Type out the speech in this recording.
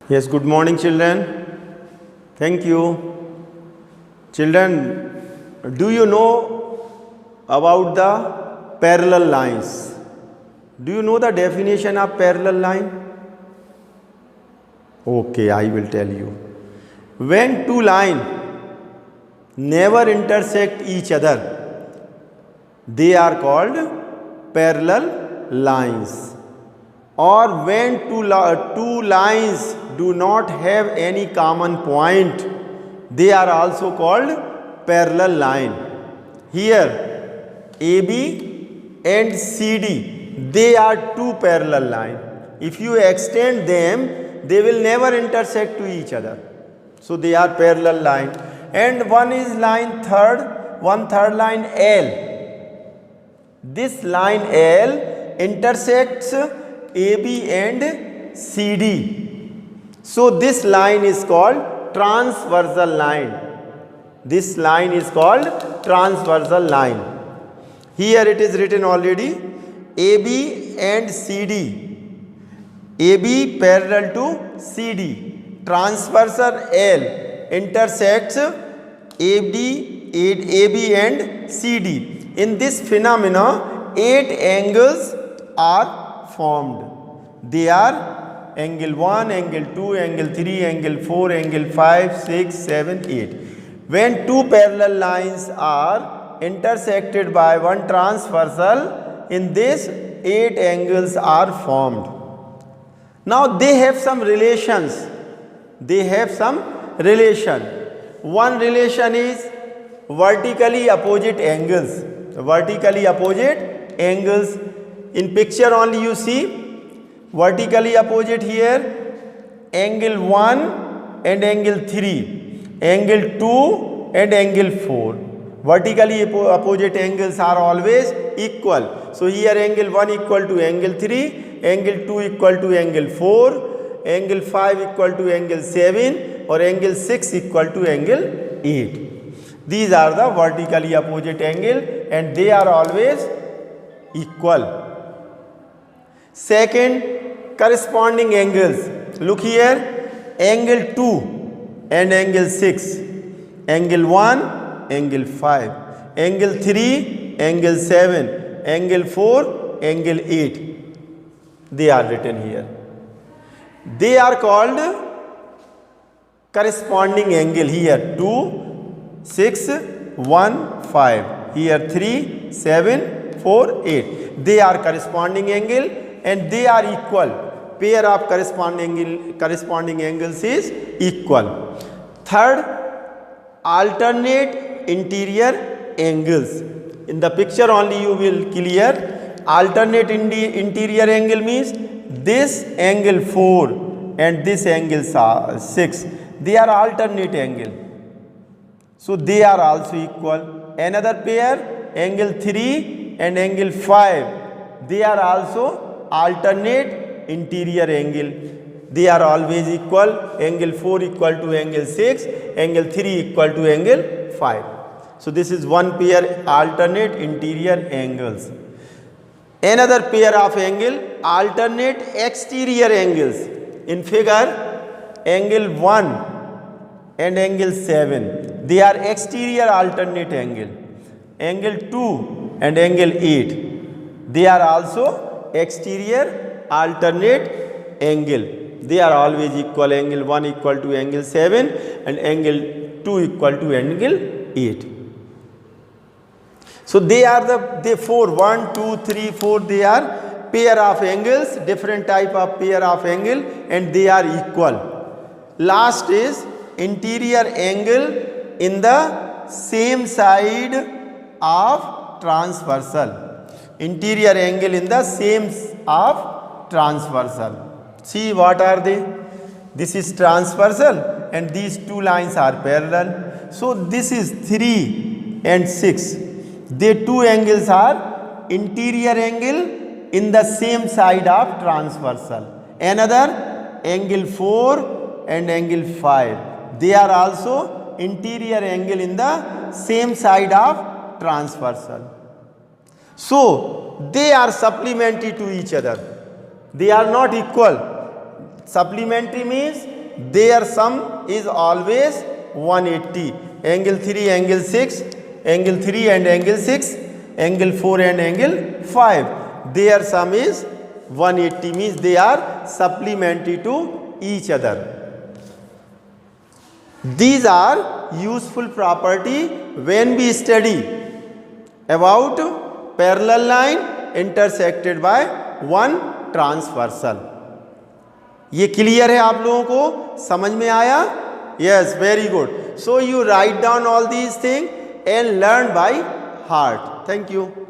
Yes, good morning, children. Thank you. Children, do you know about the parallel lines? Do you know the definition of parallel line? Okay, I will tell you. When two lines never intersect each other, they are called parallel lines. Or when two lines do not have any common point, they are also called parallel line. Here AB and CD, they are two parallel lines. If you extend them, they will never intersect to each other. So they are parallel line. And one is line one third line L. This line L intersects AB and CD. So this line is called transversal line. This line is called transversal line. Here it is written already AB and CD. AB parallel to CD. Transversal L intersects AB and CD. In this phenomena, 8 angles are formed. They are angle 1, angle 2, angle 3, angle 4, angle 5, 6, 7, 8. When two parallel lines are intersected by one transversal, in this 8 angles are formed. Now they have some relations. One relation is vertically opposite angles. In picture only you see vertically opposite here angle 1 and angle 3, angle 2 and angle 4. Vertically opposite angles are always equal. So here angle 1 equal to angle 3, angle 2 equal to angle 4, angle 5 equal to angle 7 or angle 6 equal to angle 8. These are the vertically opposite angle and they are always equal. Second, corresponding angles. Look here, angle 2 and angle 6, angle 1, angle 5, angle 3, angle 7, angle 4, angle 8. They are written here. They are called corresponding angle. Here 2, 6, 1, 5. Here 3, 7, 4, 8. They are corresponding angle and they are equal. Pair of corresponding angles is equal. Third, alternate interior angles. In the picture only you will clear. Alternate interior angle means this angle 4 and this angle 6. They are alternate angle. So they are also equal. Another pair, angle 3 and angle 5. They are also alternate interior angle. They are always equal. Angle 4 equal to angle 6, angle 3 equal to angle 5. So this is one pair alternate interior angles. Another pair of angle alternate exterior angles. In figure, angle 1 and angle 7. They are exterior alternate angle. Angle 2 and angle 8. They are also exterior alternate angle. They are always equal. Angle 1 equal to angle 7 and angle 2 equal to angle 8. So they are the 4, 1, 2, 3, 4, they are pair of angles, different type of pair of angle and they are equal. Last is interior angle in the same side of transversal. Interior angle in the same of transversal. See what are they? This is transversal and these two lines are parallel. So this is 3 and 6. The two angles are interior angle in the same side of transversal. Another angle 4 and angle 5. They are also interior angle in the same side of transversal. So they are supplementary to each other. They are not equal. Supplementary means their sum is always 180. Angle 3, angle 6, angle 3 and angle 6, angle 4 and angle 5. Their sum is 180, means they are supplementary to each other. These are useful property when we study about parallel line intersected by one transversal. ये clear है आप लोगों को, समझ में आया? Yes, very good. So you write down all these things and learn by heart. Thank you.